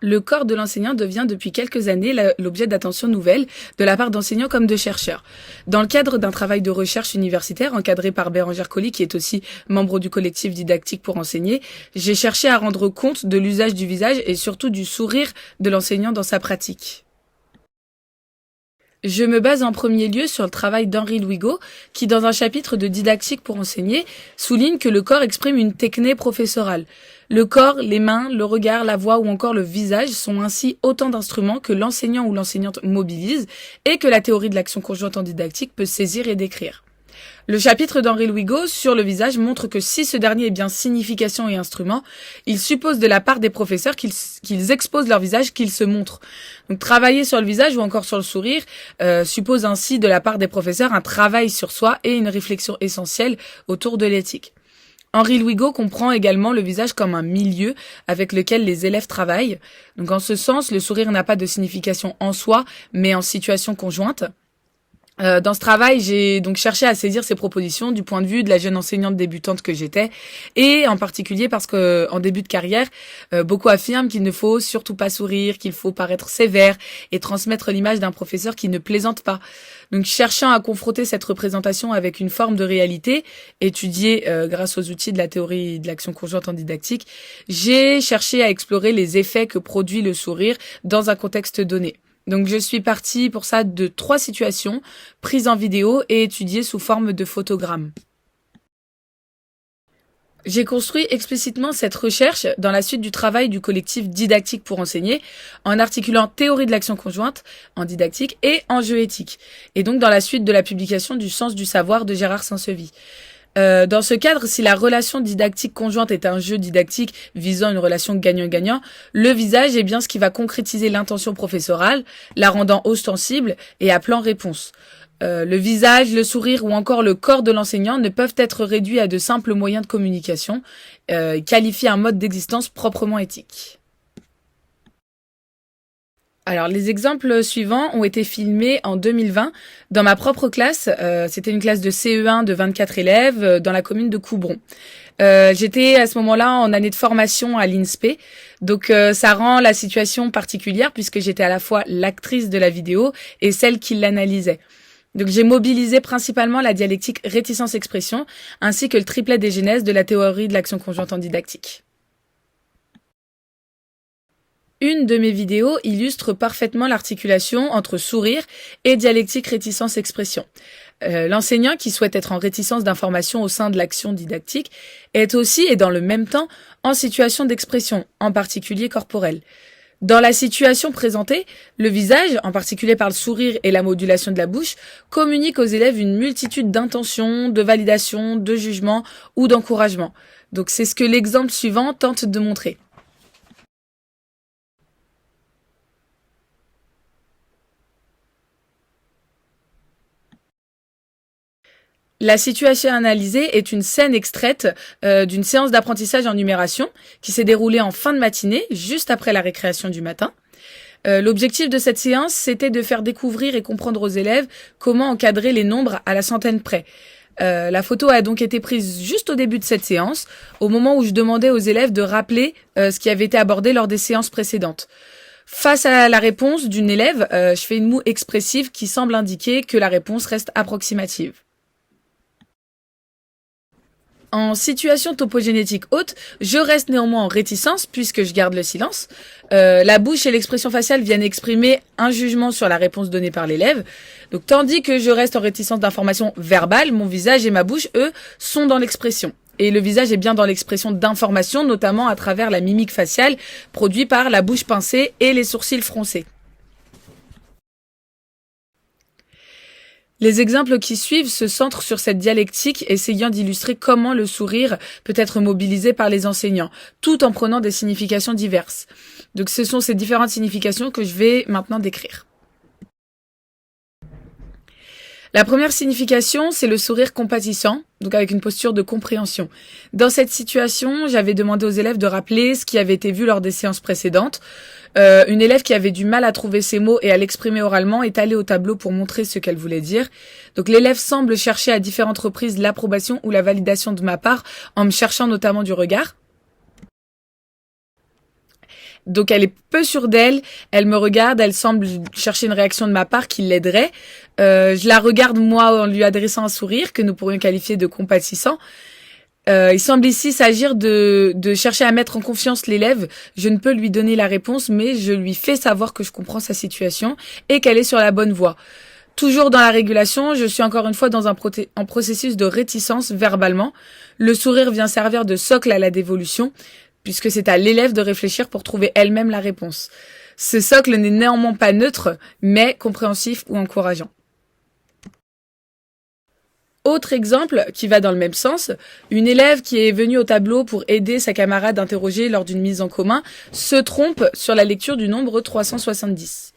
Le corps de l'enseignant devient depuis quelques années l'objet d'attention nouvelle de la part d'enseignants comme de chercheurs. Dans le cadre d'un travail de recherche universitaire encadré par Bérangère Colli, qui est aussi membre du collectif Didactique pour enseigner, j'ai cherché à rendre compte de l'usage du visage et surtout du sourire de l'enseignant dans sa pratique. Je me base en premier lieu sur le travail d'Henri Louigaud, qui, dans un chapitre de Didactique pour enseigner, souligne que le corps exprime une techné professorale. Le corps, les mains, le regard, la voix ou encore le visage sont ainsi autant d'instruments que l'enseignant ou l'enseignante mobilise et que la théorie de l'action conjointe en didactique peut saisir et décrire. Le chapitre d'Henri Louigaud sur le visage montre que si ce dernier est bien signification et instrument, il suppose de la part des professeurs qu'ils exposent leur visage, qu'ils se montrent. Donc travailler sur le visage ou encore sur le sourire suppose ainsi de la part des professeurs un travail sur soi et une réflexion essentielle autour de l'éthique. Henri Louigaud comprend également le visage comme un milieu avec lequel les élèves travaillent. Donc en ce sens, le sourire n'a pas de signification en soi, mais en situation conjointe. Dans ce travail, j'ai donc cherché à saisir ces propositions du point de vue de la jeune enseignante débutante que j'étais, et en particulier parce que en début de carrière, beaucoup affirment qu'il ne faut surtout pas sourire, qu'il faut paraître sévère et transmettre l'image d'un professeur qui ne plaisante pas. Donc, cherchant à confronter cette représentation avec une forme de réalité, étudiée grâce aux outils de la théorie de l'action conjointe en didactique, j'ai cherché à explorer les effets que produit le sourire dans un contexte donné. Donc je suis partie pour ça de 3 situations prises en vidéo et étudiées sous forme de photogrammes. J'ai construit explicitement cette recherche dans la suite du travail du collectif Didactique pour enseigner, en articulant théorie de l'action conjointe en didactique et enjeux éthiques, et donc dans la suite de la publication du Sens du savoir de Gérard Saint-Sevy. Dans ce cadre, si la relation didactique conjointe est un jeu didactique visant une relation gagnant-gagnant, le visage est bien ce qui va concrétiser l'intention professorale, la rendant ostensible et appelant réponse. Le visage, le sourire ou encore le corps de l'enseignant ne peuvent être réduits à de simples moyens de communication, qualifiés un mode d'existence proprement éthique. Alors, les exemples suivants ont été filmés en 2020 dans ma propre classe. C'était une classe de CE1 de 24 élèves dans la commune de Coubron. J'étais à ce moment-là en année de formation à l'INSPE, donc ça rend la situation particulière puisque j'étais à la fois l'actrice de la vidéo et celle qui l'analysait. Donc j'ai mobilisé principalement la dialectique réticence-expression ainsi que le triplet des genèses de la théorie de l'action conjointe en didactique. Une de mes vidéos illustre parfaitement l'articulation entre sourire et dialectique réticence-expression. L'enseignant qui souhaite être en réticence d'information au sein de l'action didactique est aussi et dans le même temps en situation d'expression, en particulier corporelle. Dans la situation présentée, le visage, en particulier par le sourire et la modulation de la bouche, communique aux élèves une multitude d'intentions, de validations, de jugements ou d'encouragements. Donc c'est ce que l'exemple suivant tente de montrer. La situation analysée est une scène extraite d'une séance d'apprentissage en numération qui s'est déroulée en fin de matinée, juste après la récréation du matin. L'objectif de cette séance, c'était de faire découvrir et comprendre aux élèves comment encadrer les nombres à la centaine près. La photo a donc été prise juste au début de cette séance, au moment où je demandais aux élèves de rappeler ce qui avait été abordé lors des séances précédentes. Face à la réponse d'une élève, je fais une moue expressive qui semble indiquer que la réponse reste approximative. En situation topogénétique haute, je reste néanmoins en réticence puisque je garde le silence. La bouche et l'expression faciale viennent exprimer un jugement sur la réponse donnée par l'élève. Donc, tandis que je reste en réticence d'information verbale, mon visage et ma bouche, eux, sont dans l'expression. Et le visage est bien dans l'expression d'information, notamment à travers la mimique faciale produite par la bouche pincée et les sourcils froncés. Les exemples qui suivent se centrent sur cette dialectique, essayant d'illustrer comment le sourire peut être mobilisé par les enseignants, tout en prenant des significations diverses. Donc ce sont ces différentes significations que je vais maintenant décrire. La première signification, c'est le sourire compatissant, donc avec une posture de compréhension. Dans cette situation, j'avais demandé aux élèves de rappeler ce qui avait été vu lors des séances précédentes. Une élève qui avait du mal à trouver ses mots et à l'exprimer oralement est allée au tableau pour montrer ce qu'elle voulait dire. Donc l'élève semble chercher à différentes reprises l'approbation ou la validation de ma part, en me cherchant notamment du regard. Donc elle est peu sûre d'elle, elle me regarde, elle semble chercher une réaction de ma part qui l'aiderait. Je la regarde moi en lui adressant un sourire que nous pourrions qualifier de compatissant. Il semble ici s'agir de chercher à mettre en confiance l'élève. Je ne peux lui donner la réponse, mais je lui fais savoir que je comprends sa situation et qu'elle est sur la bonne voie. Toujours dans la régulation, je suis encore une fois dans un processus de réticence verbalement. Le sourire vient servir de socle à la dévolution, puisque c'est à l'élève de réfléchir pour trouver elle-même la réponse. Ce socle n'est néanmoins pas neutre, mais compréhensif ou encourageant. Autre exemple qui va dans le même sens, une élève qui est venue au tableau pour aider sa camarade interrogée lors d'une mise en commun se trompe sur la lecture du nombre 370.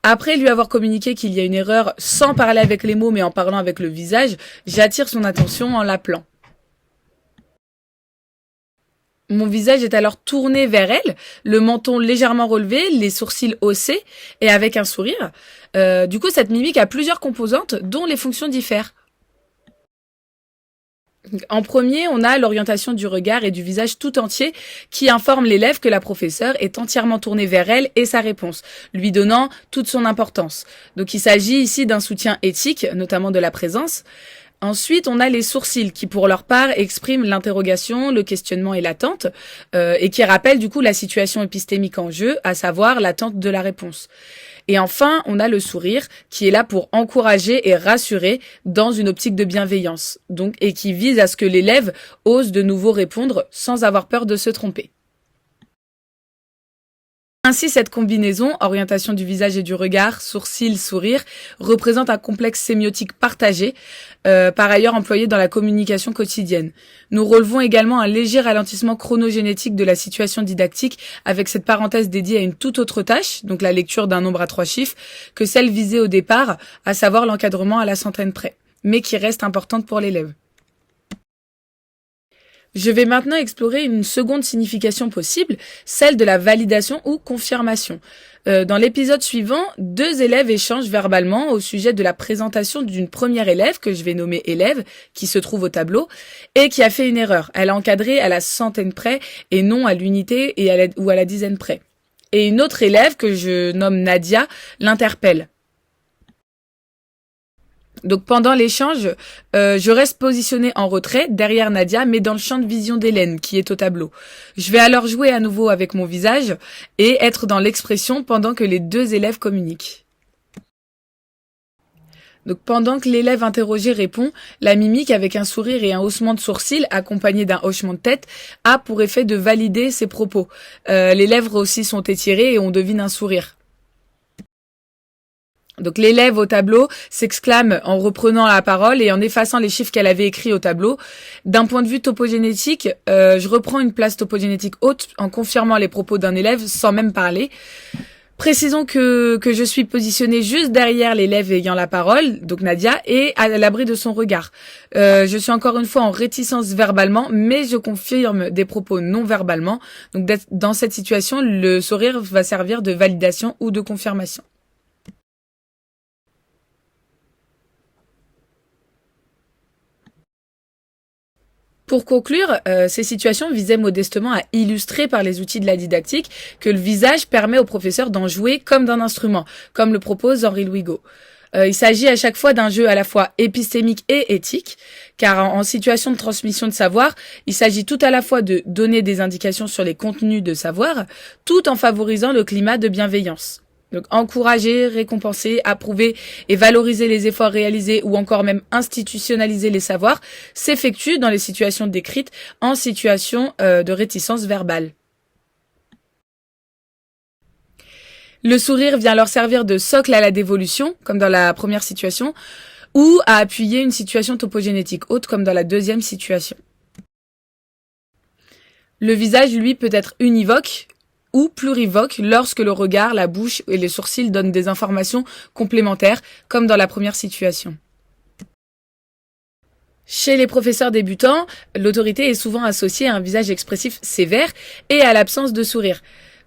Après lui avoir communiqué qu'il y a une erreur sans parler avec les mots mais en parlant avec le visage, j'attire son attention en l'appelant. Mon visage est alors tourné vers elle, le menton légèrement relevé, les sourcils haussés et avec un sourire. Du coup, cette mimique a plusieurs composantes dont les fonctions diffèrent. En premier, on a l'orientation du regard et du visage tout entier qui informe l'élève que la professeure est entièrement tournée vers elle et sa réponse, lui donnant toute son importance. Donc il s'agit ici d'un soutien éthique, notamment de la présence. Ensuite, on a les sourcils qui, pour leur part, expriment l'interrogation, le questionnement et l'attente, et qui rappellent du coup la situation épistémique en jeu, à savoir l'attente de la réponse. Et enfin, on a le sourire qui est là pour encourager et rassurer dans une optique de bienveillance, donc, et qui vise à ce que l'élève ose de nouveau répondre sans avoir peur de se tromper. Ainsi, cette combinaison, orientation du visage et du regard, sourcils, sourire, représente un complexe sémiotique partagé, par ailleurs employé dans la communication quotidienne. Nous relevons également un léger ralentissement chronogénétique de la situation didactique avec cette parenthèse dédiée à une toute autre tâche, donc la lecture d'un nombre à 3 chiffres, que celle visée au départ, à savoir l'encadrement à la centaine près, mais qui reste importante pour l'élève. Je vais maintenant explorer une seconde signification possible, celle de la validation ou confirmation. Dans l'épisode suivant, 2 élèves échangent verbalement au sujet de la présentation d'une première élève, que je vais nommer élève, qui se trouve au tableau, et qui a fait une erreur. Elle a encadré à la centaine près et non à l'unité ou à la dizaine près. Et une autre élève, que je nomme Nadia, l'interpelle. Donc pendant l'échange, je reste positionnée en retrait, derrière Nadia, mais dans le champ de vision d'Hélène, qui est au tableau. Je vais alors jouer à nouveau avec mon visage et être dans l'expression pendant que les 2 élèves communiquent. Donc pendant que l'élève interrogé répond, la mimique avec un sourire et un haussement de sourcils accompagné d'un hochement de tête a pour effet de valider ses propos. Les lèvres aussi sont étirées et on devine un sourire. Donc l'élève au tableau s'exclame en reprenant la parole et en effaçant les chiffres qu'elle avait écrits au tableau. D'un point de vue topogénétique, je reprends une place topogénétique haute en confirmant les propos d'un élève sans même parler. Précisons que je suis positionnée juste derrière l'élève ayant la parole, donc Nadia, et à l'abri de son regard. Je suis encore une fois en réticence verbalement, mais je confirme des propos non verbalement. Donc dans cette situation, le sourire va servir de validation ou de confirmation. Pour conclure, ces situations visaient modestement à illustrer par les outils de la didactique que le visage permet au professeur d'en jouer comme d'un instrument, comme le propose Henri-Louis Gault. Il s'agit à chaque fois d'un jeu à la fois épistémique et éthique, car en situation de transmission de savoir, il s'agit tout à la fois de donner des indications sur les contenus de savoir, tout en favorisant le climat de bienveillance. Donc encourager, récompenser, approuver et valoriser les efforts réalisés ou encore même institutionnaliser les savoirs s'effectue dans les situations décrites en situation de réticence verbale. Le sourire vient leur servir de socle à la dévolution, comme dans la première situation, ou à appuyer une situation topogénétique haute, comme dans la deuxième situation. Le visage, lui, peut être univoque ou plurivoque lorsque le regard, la bouche et les sourcils donnent des informations complémentaires, comme dans la première situation. Chez les professeurs débutants, l'autorité est souvent associée à un visage expressif sévère et à l'absence de sourire.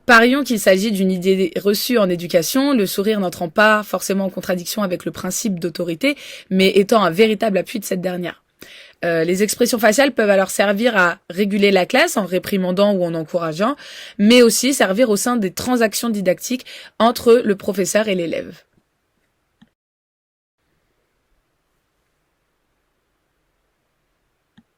Parions qu'il s'agit d'une idée reçue en éducation, le sourire n'entrant pas forcément en contradiction avec le principe d'autorité, mais étant un véritable appui de cette dernière. Les expressions faciales peuvent alors servir à réguler la classe en réprimandant ou en encourageant, mais aussi servir au sein des transactions didactiques entre le professeur et l'élève.